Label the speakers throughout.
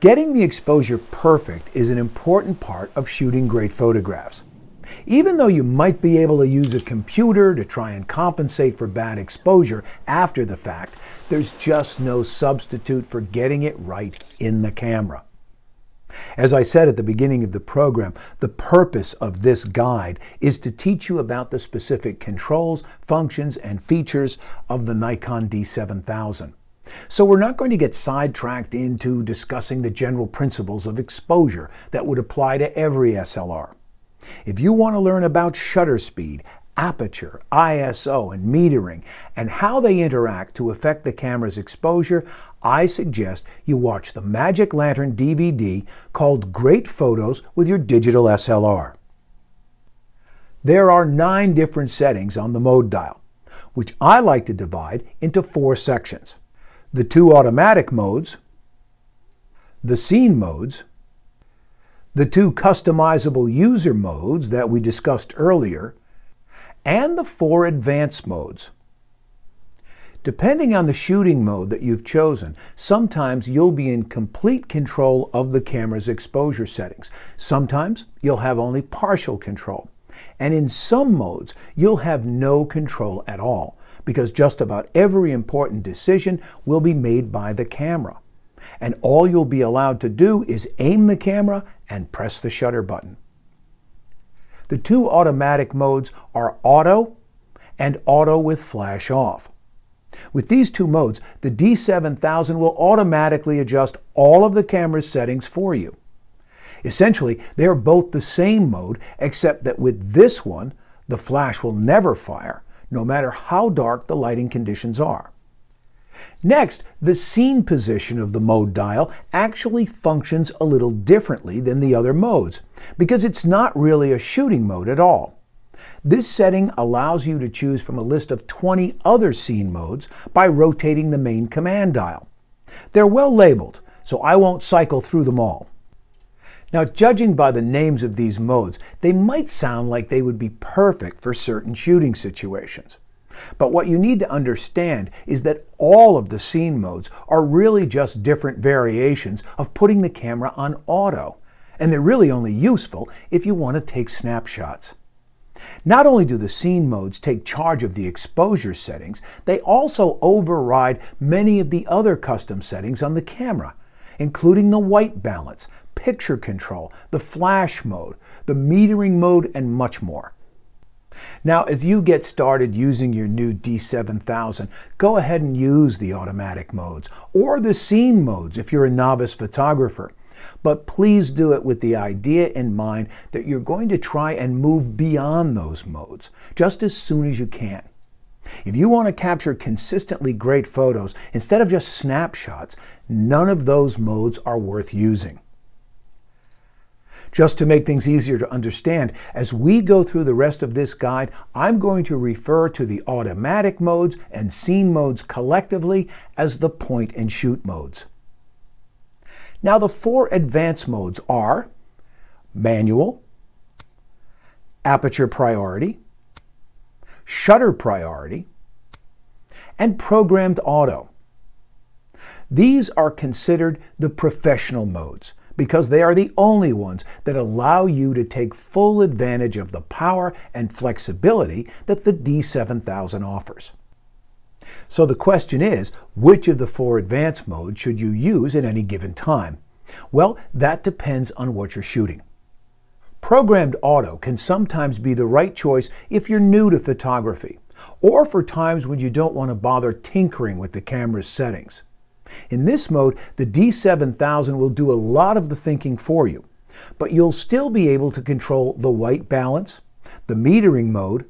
Speaker 1: Getting the exposure perfect is an important part of shooting great photographs. Even though you might be able to use a computer to try and compensate for bad exposure after the fact, there's just no substitute for getting it right in the camera. As I said at the beginning of the program, the purpose of this guide is to teach you about the specific controls, functions, and features of the Nikon D7000. So we're not going to get sidetracked into discussing the general principles of exposure that would apply to every SLR. If you want to learn about shutter speed, aperture, ISO, and metering, and how they interact to affect the camera's exposure, I suggest you watch the Magic Lantern DVD called Great Photos with Your Digital SLR. There are 9 different settings on the mode dial, which I like to divide into 4 sections. The 2 automatic modes, the scene modes, the 2 customizable user modes that we discussed earlier, and the 4 advanced modes. Depending on the shooting mode that you've chosen, sometimes you'll be in complete control of the camera's exposure settings. Sometimes you'll have only partial control. And in some modes, you'll have no control at all, because just about every important decision will be made by the camera. And all you'll be allowed to do is aim the camera and press the shutter button. The 2 automatic modes are auto and auto with flash off. With these 2 modes, the D7000 will automatically adjust all of the camera's settings for you. Essentially, they are both the same mode, except that with this one, the flash will never fire, no matter how dark the lighting conditions are. Next, the scene position of the mode dial actually functions a little differently than the other modes, because it's not really a shooting mode at all. This setting allows you to choose from a list of 20 other scene modes by rotating the main command dial. They're well labeled, so I won't cycle through them all. Now, judging by the names of these modes, they might sound like they would be perfect for certain shooting situations. But what you need to understand is that all of the scene modes are really just different variations of putting the camera on auto, and they're really only useful if you want to take snapshots. Not only do the scene modes take charge of the exposure settings, they also override many of the other custom settings on the camera, including the white balance, picture control, the flash mode, the metering mode, and much more. Now, as you get started using your new D7000, go ahead and use the automatic modes, or the scene modes if you're a novice photographer. But please do it with the idea in mind that you're going to try and move beyond those modes, just as soon as you can. If you want to capture consistently great photos instead of just snapshots, none of those modes are worth using. Just to make things easier to understand, as we go through the rest of this guide, I'm going to refer to the automatic modes and scene modes collectively as the point and shoot modes. Now, the 4 advanced modes are manual, aperture priority, shutter priority, and programmed auto. These are considered the professional modes because they are the only ones that allow you to take full advantage of the power and flexibility that the D7000 offers. So the question is, which of the 4 advanced modes should you use at any given time? Well, that depends on what you're shooting. Programmed auto can sometimes be the right choice if you're new to photography, or for times when you don't want to bother tinkering with the camera's settings. In this mode, the D7000 will do a lot of the thinking for you, but you'll still be able to control the white balance, the metering mode,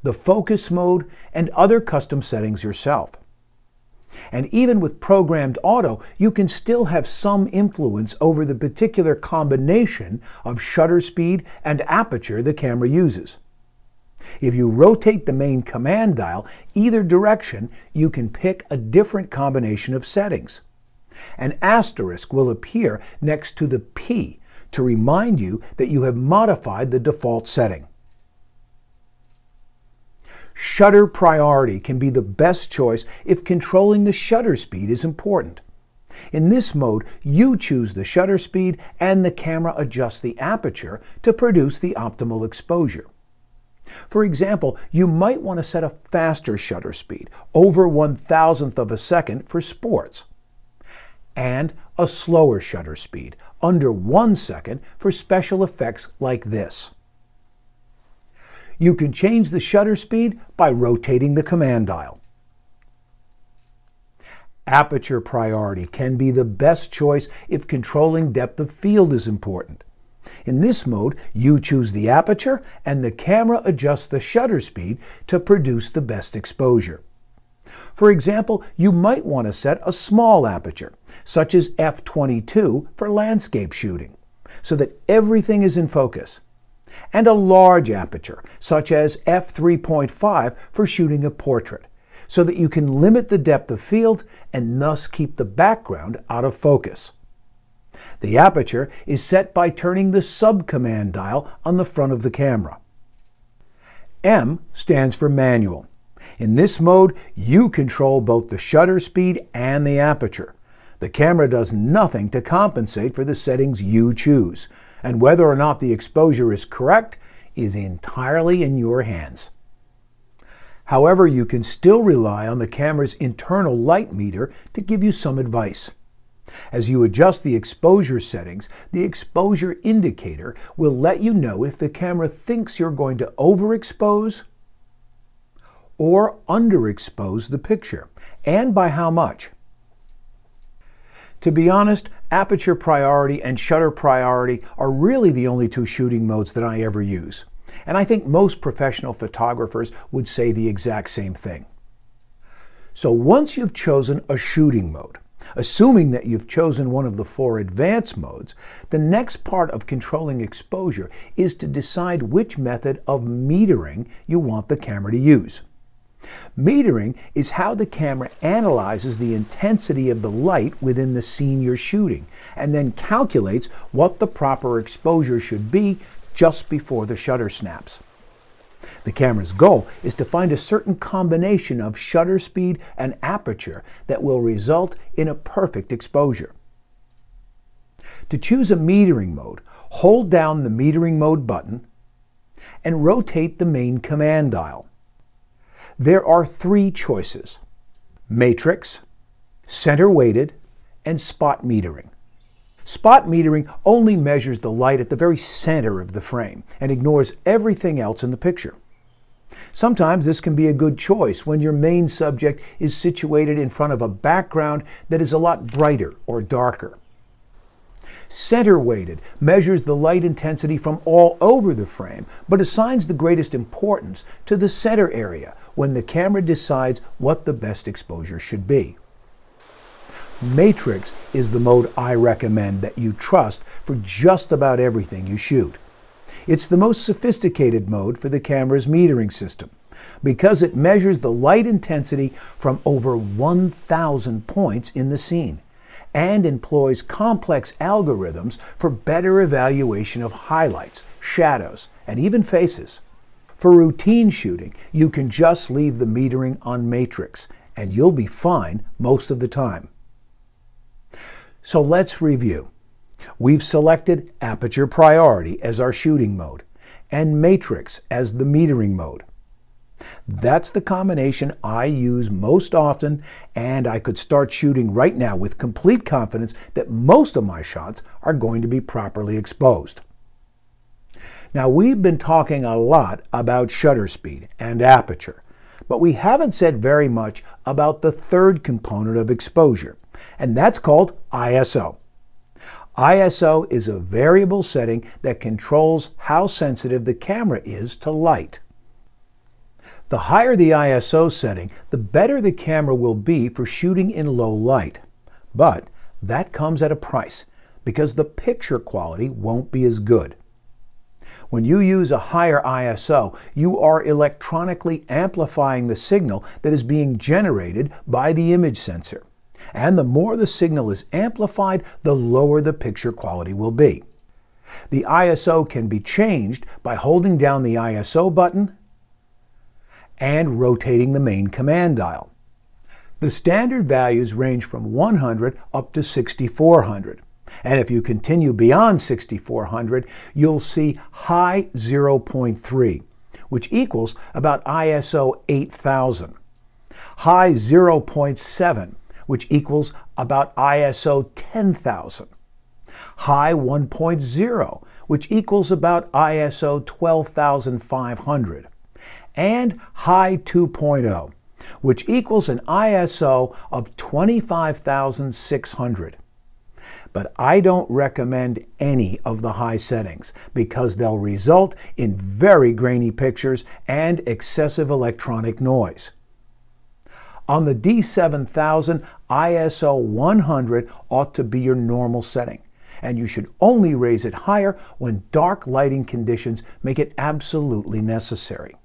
Speaker 1: the focus mode, and other custom settings yourself. And even with programmed auto, you can still have some influence over the particular combination of shutter speed and aperture the camera uses. If you rotate the main command dial either direction, you can pick a different combination of settings. An asterisk will appear next to the P to remind you that you have modified the default setting. Shutter priority can be the best choice if controlling the shutter speed is important. In this mode, you choose the shutter speed and the camera adjusts the aperture to produce the optimal exposure. For example, you might want to set a faster shutter speed, over 1/1000th of a second for sports, and a slower shutter speed, under 1 second for special effects like this. You can change the shutter speed by rotating the command dial. Aperture priority can be the best choice if controlling depth of field is important. In this mode, you choose the aperture and the camera adjusts the shutter speed to produce the best exposure. For example, you might want to set a small aperture, such as f/22 for landscape shooting, so that everything is in focus, and a large aperture, such as f/3.5 for shooting a portrait, so that you can limit the depth of field and thus keep the background out of focus. The aperture is set by turning the sub-command dial on the front of the camera. M stands for manual. In this mode, you control both the shutter speed and the aperture. The camera does nothing to compensate for the settings you choose, and whether or not the exposure is correct is entirely in your hands. However, you can still rely on the camera's internal light meter to give you some advice. As you adjust the exposure settings, the exposure indicator will let you know if the camera thinks you're going to overexpose or underexpose the picture, and by how much. To be honest, aperture priority and shutter priority are really the only two shooting modes that I ever use, and I think most professional photographers would say the exact same thing. So once you've chosen a shooting mode, assuming that you've chosen one of the 4 advanced modes, the next part of controlling exposure is to decide which method of metering you want the camera to use. Metering is how the camera analyzes the intensity of the light within the scene you're shooting, and then calculates what the proper exposure should be just before the shutter snaps. The camera's goal is to find a certain combination of shutter speed and aperture that will result in a perfect exposure. To choose a metering mode, hold down the metering mode button and rotate the main command dial. There are 3 choices: matrix, center weighted, and spot metering. Spot metering only measures the light at the very center of the frame and ignores everything else in the picture. Sometimes this can be a good choice when your main subject is situated in front of a background that is a lot brighter or darker. Center weighted measures the light intensity from all over the frame, but assigns the greatest importance to the center area when the camera decides what the best exposure should be. Matrix is the mode I recommend that you trust for just about everything you shoot. It's the most sophisticated mode for the camera's metering system because it measures the light intensity from over 1,000 points in the scene and employs complex algorithms for better evaluation of highlights, shadows, and even faces. For routine shooting, you can just leave the metering on matrix and you'll be fine most of the time. So let's review. We've selected Aperture Priority as our shooting mode and Matrix as the metering mode. That's the combination I use most often, and I could start shooting right now with complete confidence that most of my shots are going to be properly exposed. Now, we've been talking a lot about shutter speed and aperture, but we haven't said very much about the third component of exposure, and that's called ISO. ISO is a variable setting that controls how sensitive the camera is to light. The higher the ISO setting, the better the camera will be for shooting in low light. But that comes at a price, because the picture quality won't be as good. When you use a higher ISO, you are electronically amplifying the signal that is being generated by the image sensor. And the more the signal is amplified, the lower the picture quality will be. The ISO can be changed by holding down the ISO button and rotating the main command dial. The standard values range from 100 up to 6400. And if you continue beyond 6400, you'll see high 0.3, which equals about ISO 8000. High 0.7, which equals about ISO 10,000. High 1.0, which equals about ISO 12,500. And high 2.0, which equals an ISO of 25,600. But I don't recommend any of the high settings because they'll result in very grainy pictures and excessive electronic noise. On the D7000, ISO 100 ought to be your normal setting, and you should only raise it higher when dark lighting conditions make it absolutely necessary.